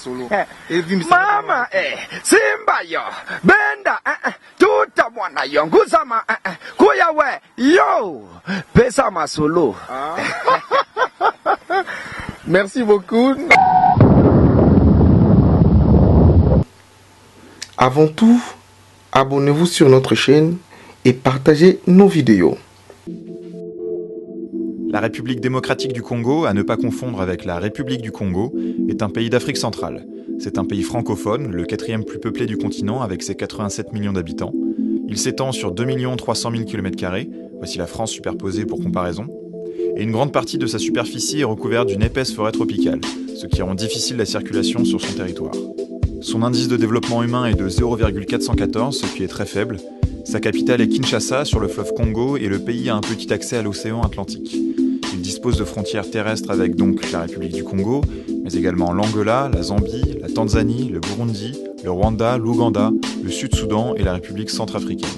Solo. Mama, Simba yo, Benda, Tuta mwana yo, Ngusama, Kuyawe, yo, Pesama solo. Merci beaucoup. Avant tout, abonnez-vous sur notre chaîne et partagez nos vidéos. La République démocratique du Congo, à ne pas confondre avec la République du Congo, est un pays d'Afrique centrale. C'est un pays francophone, le quatrième plus peuplé du continent avec ses 87 millions d'habitants. Il s'étend sur 2 300 000 km², voici la France superposée pour comparaison, et une grande partie de sa superficie est recouverte d'une épaisse forêt tropicale, ce qui rend difficile la circulation sur son territoire. Son indice de développement humain est de 0,414, ce qui est très faible. Sa capitale est Kinshasa, sur le fleuve Congo, et le pays a un petit accès à l'océan Atlantique. Il dispose de frontières terrestres avec donc la République du Congo, mais également l'Angola, la Zambie, la Tanzanie, le Burundi, le Rwanda, l'Ouganda, le Sud-Soudan et la République centrafricaine.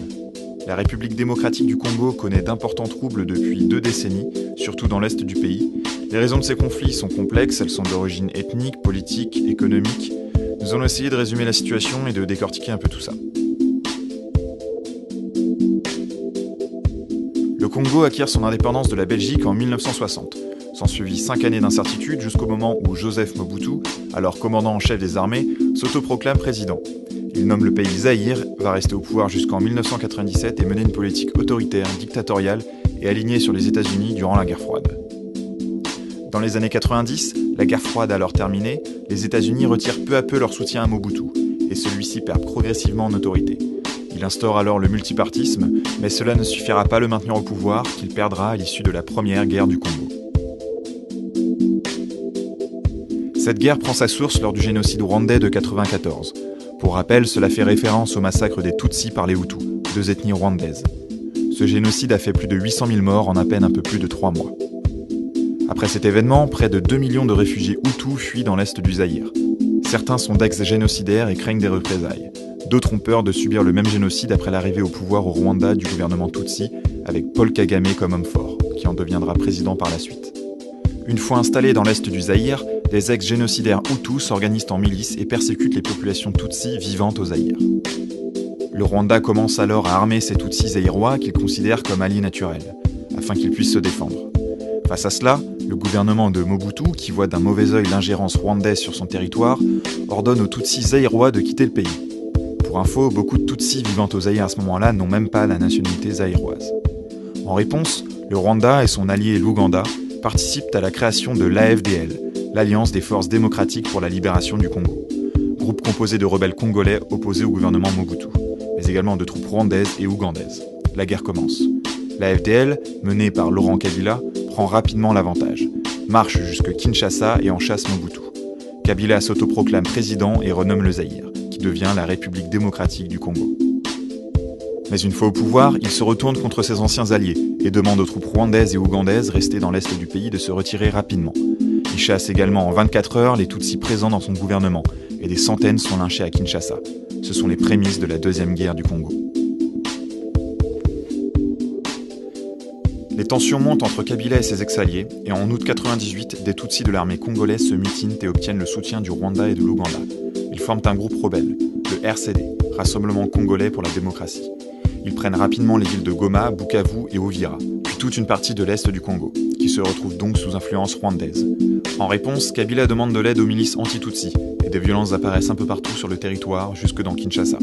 La République démocratique du Congo connaît d'importants troubles depuis 2 décennies, surtout dans l'est du pays. Les raisons de ces conflits sont complexes, elles sont d'origine ethnique, politique, économique. Nous allons essayer de résumer la situation et de décortiquer un peu tout ça. Le Congo acquiert son indépendance de la Belgique en 1960. S'ensuivit 5 années d'incertitude jusqu'au moment où Joseph Mobutu, alors commandant en chef des armées, s'autoproclame président. Il nomme le pays Zaïre, va rester au pouvoir jusqu'en 1997 et mener une politique autoritaire, dictatoriale et alignée sur les États-Unis durant la guerre froide. Dans les années 90, la guerre froide alors terminée, les États-Unis retirent peu à peu leur soutien à Mobutu, et celui-ci perd progressivement en autorité. Il instaure alors le multipartisme, mais cela ne suffira pas à le maintenir au pouvoir, qu'il perdra à l'issue de la première guerre du Congo. Cette guerre prend sa source lors du génocide rwandais de 1994. Pour rappel, cela fait référence au massacre des Tutsis par les Hutus, 2 ethnies rwandaises. Ce génocide a fait plus de 800 000 morts en à peine un peu plus de 3 mois. Après cet événement, près de 2 millions de réfugiés Hutus fuient dans l'est du Zaïre. Certains sont d'ex-génocidaires et craignent des représailles. D'autres ont peur de subir le même génocide après l'arrivée au pouvoir au Rwanda du gouvernement Tutsi, avec Paul Kagame comme homme fort, qui en deviendra président par la suite. Une fois installés dans l'est du Zaïre, les ex-génocidaires Hutus s'organisent en milices et persécutent les populations Tutsi vivantes au Zaïre. Le Rwanda commence alors à armer ces Tutsis zaïrois qu'il considère comme alliés naturels, afin qu'ils puissent se défendre. Face à cela, le gouvernement de Mobutu, qui voit d'un mauvais œil l'ingérence rwandaise sur son territoire, ordonne aux Tutsis zaïrois de quitter le pays. Pour info, beaucoup de Tutsis vivant au Zaïre à ce moment-là n'ont même pas la nationalité zaïroise. En réponse, le Rwanda et son allié l'Ouganda participent à la création de l'AFDL, l'Alliance des forces démocratiques pour la libération du Congo, groupe composé de rebelles congolais opposés au gouvernement Mobutu, mais également de troupes rwandaises et ougandaises. La guerre commence. L'AFDL, menée par Laurent Kabila, prend rapidement l'avantage, marche jusque Kinshasa et en chasse Mobutu. Kabila s'autoproclame président et renomme le Zaïre, qui devient la République démocratique du Congo. Mais une fois au pouvoir, il se retourne contre ses anciens alliés et demande aux troupes rwandaises et ougandaises restées dans l'est du pays de se retirer rapidement. Il chasse également en 24 heures les Tutsis présents dans son gouvernement et des centaines sont lynchés à Kinshasa. Ce sont les prémices de la deuxième guerre du Congo. Les tensions montent entre Kabila et ses ex-alliés, et en août 1998, des Tutsis de l'armée congolaise se mutinent et obtiennent le soutien du Rwanda et de l'Ouganda. Ils forment un groupe rebelle, le RCD, Rassemblement Congolais pour la démocratie. Ils prennent rapidement les villes de Goma, Bukavu et Uvira, puis toute une partie de l'est du Congo, qui se retrouve donc sous influence rwandaise. En réponse, Kabila demande de l'aide aux milices anti-Tutsis, et des violences apparaissent un peu partout sur le territoire, jusque dans Kinshasa.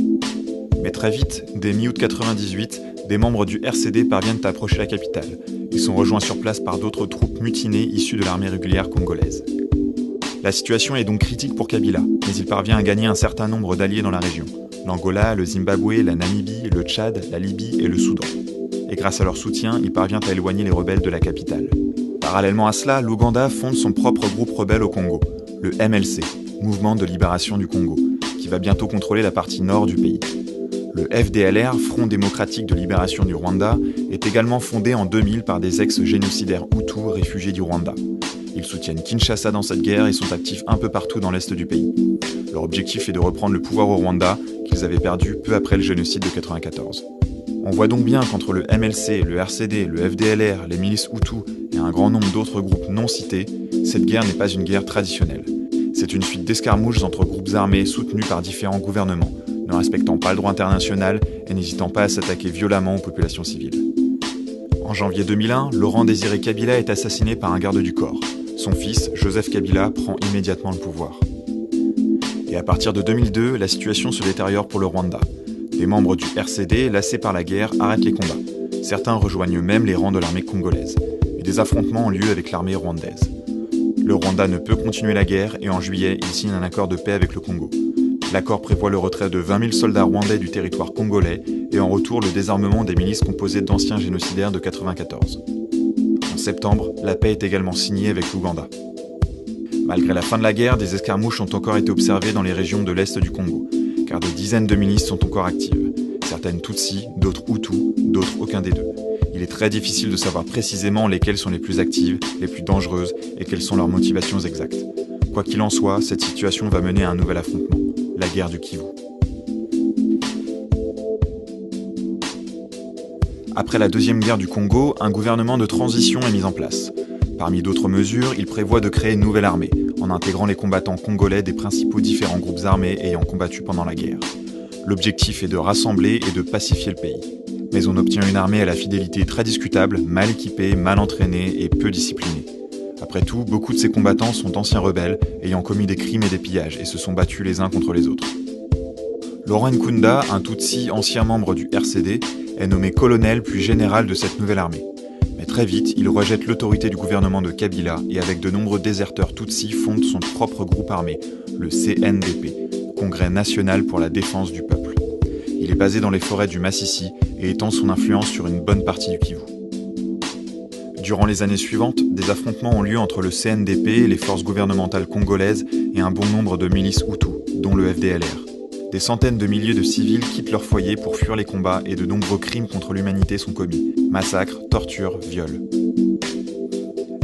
Mais très vite, dès mi-août 1998, des membres du RCD parviennent à approcher la capitale. Ils sont rejoints sur place par d'autres troupes mutinées issues de l'armée régulière congolaise. La situation est donc critique pour Kabila, mais il parvient à gagner un certain nombre d'alliés dans la région. L'Angola, le Zimbabwe, la Namibie, le Tchad, la Libye et le Soudan. Et grâce à leur soutien, il parvient à éloigner les rebelles de la capitale. Parallèlement à cela, l'Ouganda fonde son propre groupe rebelle au Congo, le MLC, Mouvement de Libération du Congo, qui va bientôt contrôler la partie nord du pays. Le FDLR, Front démocratique de libération du Rwanda, est également fondé en 2000 par des ex-génocidaires Hutus réfugiés du Rwanda. Ils soutiennent Kinshasa dans cette guerre et sont actifs un peu partout dans l'est du pays. Leur objectif est de reprendre le pouvoir au Rwanda, qu'ils avaient perdu peu après le génocide de 1994. On voit donc bien qu'entre le MLC, le RCD, le FDLR, les milices Hutus et un grand nombre d'autres groupes non cités, cette guerre n'est pas une guerre traditionnelle. C'est une suite d'escarmouches entre groupes armés soutenus par différents gouvernements, ne respectant pas le droit international et n'hésitant pas à s'attaquer violemment aux populations civiles. En janvier 2001, Laurent Désiré Kabila est assassiné par un garde du corps. Son fils, Joseph Kabila, prend immédiatement le pouvoir. Et à partir de 2002, la situation se détériore pour le Rwanda. Les membres du RCD, lassés par la guerre, arrêtent les combats. Certains rejoignent même les rangs de l'armée congolaise. Et des affrontements ont lieu avec l'armée rwandaise. Le Rwanda ne peut continuer la guerre et en juillet, il signe un accord de paix avec le Congo. L'accord prévoit le retrait de 20 000 soldats rwandais du territoire congolais et en retour le désarmement des milices composées d'anciens génocidaires de 1994. En septembre, la paix est également signée avec l'Ouganda. Malgré la fin de la guerre, des escarmouches ont encore été observées dans les régions de l'Est du Congo, car des dizaines de milices sont encore actives. Certaines Tutsis, d'autres Hutus, d'autres aucun des deux. Il est très difficile de savoir précisément lesquelles sont les plus actives, les plus dangereuses et quelles sont leurs motivations exactes. Quoi qu'il en soit, cette situation va mener à un nouvel affrontement, la guerre du Kivu. Après la deuxième guerre du Congo, un gouvernement de transition est mis en place. Parmi d'autres mesures, il prévoit de créer une nouvelle armée, en intégrant les combattants congolais des principaux différents groupes armés ayant combattu pendant la guerre. L'objectif est de rassembler et de pacifier le pays. Mais on obtient une armée à la fidélité très discutable, mal équipée, mal entraînée et peu disciplinée. Après tout, beaucoup de ces combattants sont d'anciens rebelles, ayant commis des crimes et des pillages, et se sont battus les uns contre les autres. Laurent Nkunda, un Tutsi ancien membre du RCD, est nommé colonel puis général de cette nouvelle armée. Mais très vite, il rejette l'autorité du gouvernement de Kabila et avec de nombreux déserteurs Tutsis fonde son propre groupe armé, le CNDP, Congrès national pour la défense du peuple. Il est basé dans les forêts du Massissi et étend son influence sur une bonne partie du Kivu. Durant les années suivantes, des affrontements ont lieu entre le CNDP, les forces gouvernementales congolaises et un bon nombre de milices Hutus, dont le FDLR. Des centaines de milliers de civils quittent leur foyer pour fuir les combats et de nombreux crimes contre l'humanité sont commis. Massacres, tortures, viols.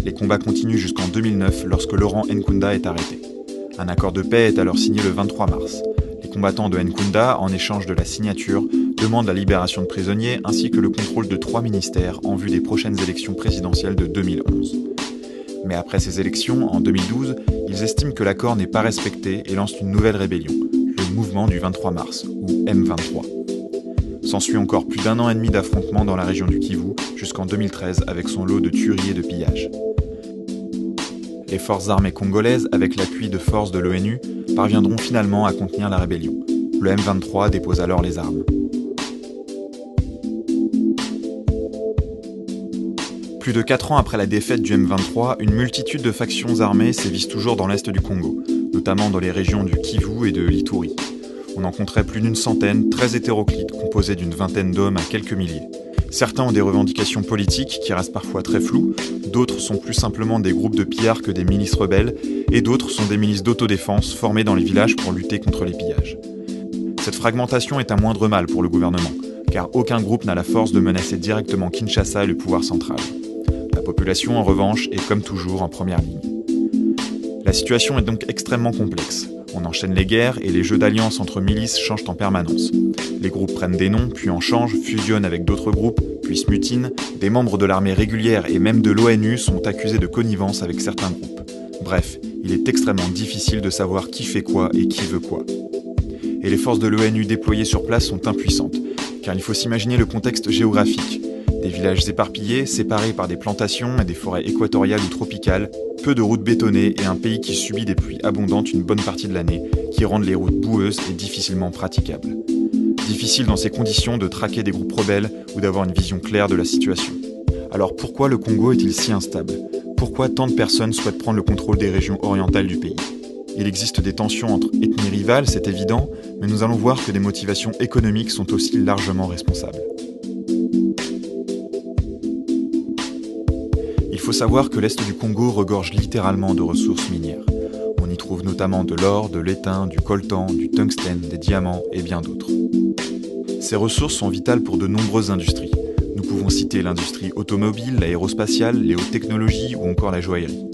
Les combats continuent jusqu'en 2009 lorsque Laurent Nkunda est arrêté. Un accord de paix est alors signé le 23 mars. Les combattants de Nkunda, en échange de la signature, demandent la libération de prisonniers ainsi que le contrôle de 3 ministères en vue des prochaines élections présidentielles de 2011. Mais après ces élections, en 2012, ils estiment que l'accord n'est pas respecté et lancent une nouvelle rébellion, le mouvement du 23 mars, ou M23. S'ensuit encore plus d'1 an et demi d'affrontements dans la région du Kivu jusqu'en 2013 avec son lot de tueries et de pillages. Les forces armées congolaises, avec l'appui de forces de l'ONU, parviendront finalement à contenir la rébellion. Le M23 dépose alors les armes. Plus de 4 ans après la défaite du M23, une multitude de factions armées sévissent toujours dans l'est du Congo, notamment dans les régions du Kivu et de l'Ituri. On en compterait plus d'une centaine, très hétéroclites, composées d'une vingtaine d'hommes à quelques milliers. Certains ont des revendications politiques qui restent parfois très floues, d'autres sont plus simplement des groupes de pillards que des milices rebelles, et d'autres sont des milices d'autodéfense formées dans les villages pour lutter contre les pillages. Cette fragmentation est un moindre mal pour le gouvernement, car aucun groupe n'a la force de menacer directement Kinshasa et le pouvoir central. La population, en revanche, est comme toujours en première ligne. La situation est donc extrêmement complexe. On enchaîne les guerres et les jeux d'alliance entre milices changent en permanence. Les groupes prennent des noms, puis en changent, fusionnent avec d'autres groupes, puis se mutinent. Des membres de l'armée régulière et même de l'ONU sont accusés de connivence avec certains groupes. Bref, il est extrêmement difficile de savoir qui fait quoi et qui veut quoi. Et les forces de l'ONU déployées sur place sont impuissantes, car il faut s'imaginer le contexte géographique. Des villages éparpillés, séparés par des plantations et des forêts équatoriales ou tropicales, peu de routes bétonnées et un pays qui subit des pluies abondantes une bonne partie de l'année, qui rendent les routes boueuses et difficilement praticables. Difficile dans ces conditions de traquer des groupes rebelles ou d'avoir une vision claire de la situation. Alors pourquoi le Congo est-il si instable ? Pourquoi tant de personnes souhaitent prendre le contrôle des régions orientales du pays ? Il existe des tensions entre ethnies rivales, c'est évident, mais nous allons voir que des motivations économiques sont aussi largement responsables. Il faut savoir que l'est du Congo regorge littéralement de ressources minières. On y trouve notamment de l'or, de l'étain, du coltan, du tungstène, des diamants et bien d'autres. Ces ressources sont vitales pour de nombreuses industries. Nous pouvons citer l'industrie automobile, l'aérospatiale, les hautes technologies ou encore la joaillerie.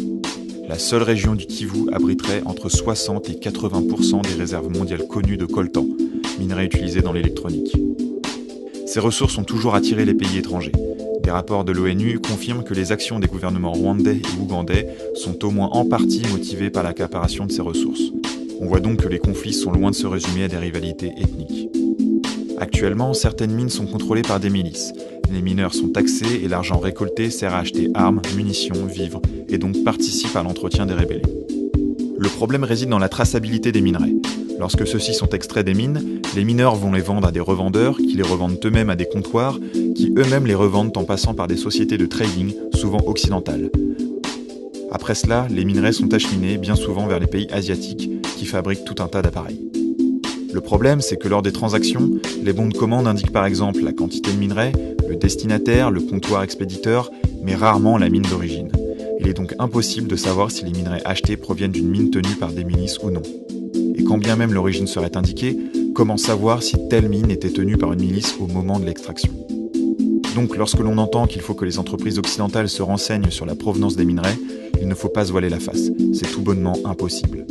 La seule région du Kivu abriterait entre 60 et 80% des réserves mondiales connues de coltan, minerai utilisé dans l'électronique. Ces ressources ont toujours attiré les pays étrangers. Des rapports de l'ONU confirment que les actions des gouvernements rwandais et ougandais sont au moins en partie motivées par l'accaparation de ces ressources. On voit donc que les conflits sont loin de se résumer à des rivalités ethniques. Actuellement, certaines mines sont contrôlées par des milices. Les mineurs sont taxés et l'argent récolté sert à acheter armes, munitions, vivres, et donc participe à l'entretien des rébellions. Le problème réside dans la traçabilité des minerais. Lorsque ceux-ci sont extraits des mines, les mineurs vont les vendre à des revendeurs, qui les revendent eux-mêmes à des comptoirs, qui eux-mêmes les revendent en passant par des sociétés de trading, souvent occidentales. Après cela, les minerais sont acheminés bien souvent vers les pays asiatiques, qui fabriquent tout un tas d'appareils. Le problème, c'est que lors des transactions, les bons de commande indiquent par exemple la quantité de minerais, le destinataire, le comptoir expéditeur, mais rarement la mine d'origine. Il est donc impossible de savoir si les minerais achetés proviennent d'une mine tenue par des milices ou non. Et quand bien même l'origine serait indiquée, comment savoir si telle mine était tenue par une milice au moment de l'extraction? Donc lorsque l'on entend qu'il faut que les entreprises occidentales se renseignent sur la provenance des minerais, il ne faut pas se voiler la face, c'est tout bonnement impossible.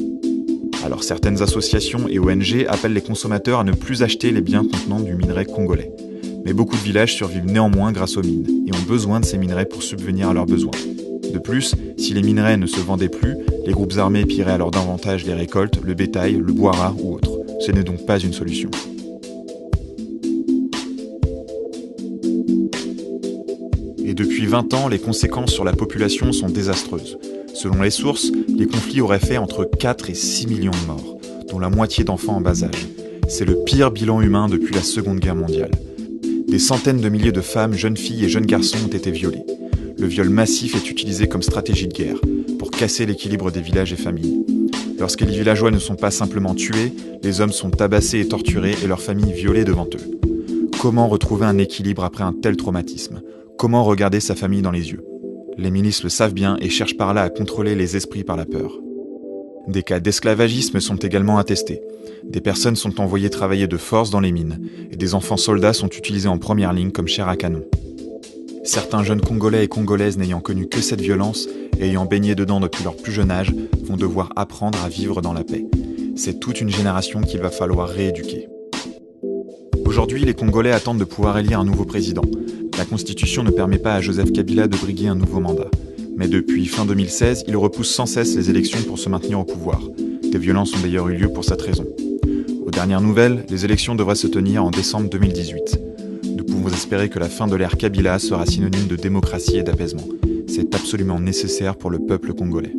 Alors certaines associations et ONG appellent les consommateurs à ne plus acheter les biens contenant du minerai congolais. Mais beaucoup de villages survivent néanmoins grâce aux mines et ont besoin de ces minerais pour subvenir à leurs besoins. De plus, si les minerais ne se vendaient plus, les groupes armés pilleraient alors davantage les récoltes, le bétail, le bois rare ou autre. Ce n'est donc pas une solution. Et depuis 20 ans, les conséquences sur la population sont désastreuses. Selon les sources, les conflits auraient fait entre 4 et 6 millions de morts, dont la moitié d'enfants en bas âge. C'est le pire bilan humain depuis la Seconde Guerre mondiale. Des centaines de milliers de femmes, jeunes filles et jeunes garçons ont été violés. Le viol massif est utilisé comme stratégie de guerre, pour casser l'équilibre des villages et familles. Lorsque les villageois ne sont pas simplement tués, les hommes sont tabassés et torturés et leurs familles violées devant eux. Comment retrouver un équilibre après un tel traumatisme? Comment regarder sa famille dans les yeux? Les milices le savent bien et cherchent par là à contrôler les esprits par la peur. Des cas d'esclavagisme sont également attestés. Des personnes sont envoyées travailler de force dans les mines, et des enfants soldats sont utilisés en première ligne comme chair à canon. Certains jeunes Congolais et Congolaises n'ayant connu que cette violence et ayant baigné dedans depuis leur plus jeune âge vont devoir apprendre à vivre dans la paix. C'est toute une génération qu'il va falloir rééduquer. Aujourd'hui, les Congolais attendent de pouvoir élire un nouveau président. La Constitution ne permet pas à Joseph Kabila de briguer un nouveau mandat. Mais depuis fin 2016, il repousse sans cesse les élections pour se maintenir au pouvoir. Des violences ont d'ailleurs eu lieu pour cette raison. Aux dernières nouvelles, les élections devraient se tenir en décembre 2018. Nous pouvons espérer que la fin de l'ère Kabila sera synonyme de démocratie et d'apaisement. C'est absolument nécessaire pour le peuple congolais.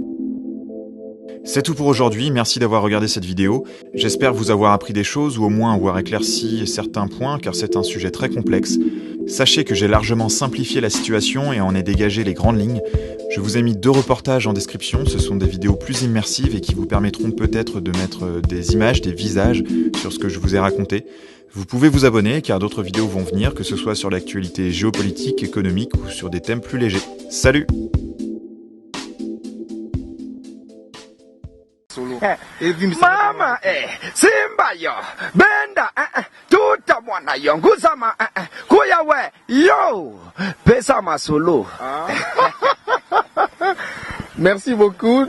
C'est tout pour aujourd'hui, merci d'avoir regardé cette vidéo. J'espère vous avoir appris des choses ou au moins avoir éclairci certains points car c'est un sujet très complexe. Sachez que j'ai largement simplifié la situation et en ai dégagé les grandes lignes. Je vous ai mis 2 reportages en description, ce sont des vidéos plus immersives et qui vous permettront peut-être de mettre des images, des visages sur ce que je vous ai raconté. Vous pouvez vous abonner car d'autres vidéos vont venir, que ce soit sur l'actualité géopolitique, économique ou sur des thèmes plus légers. Salut! Mama, Simba yo, Benda, tuta mwana yo, nguzama, kuya we, yo, pesa masolo. Merci beaucoup.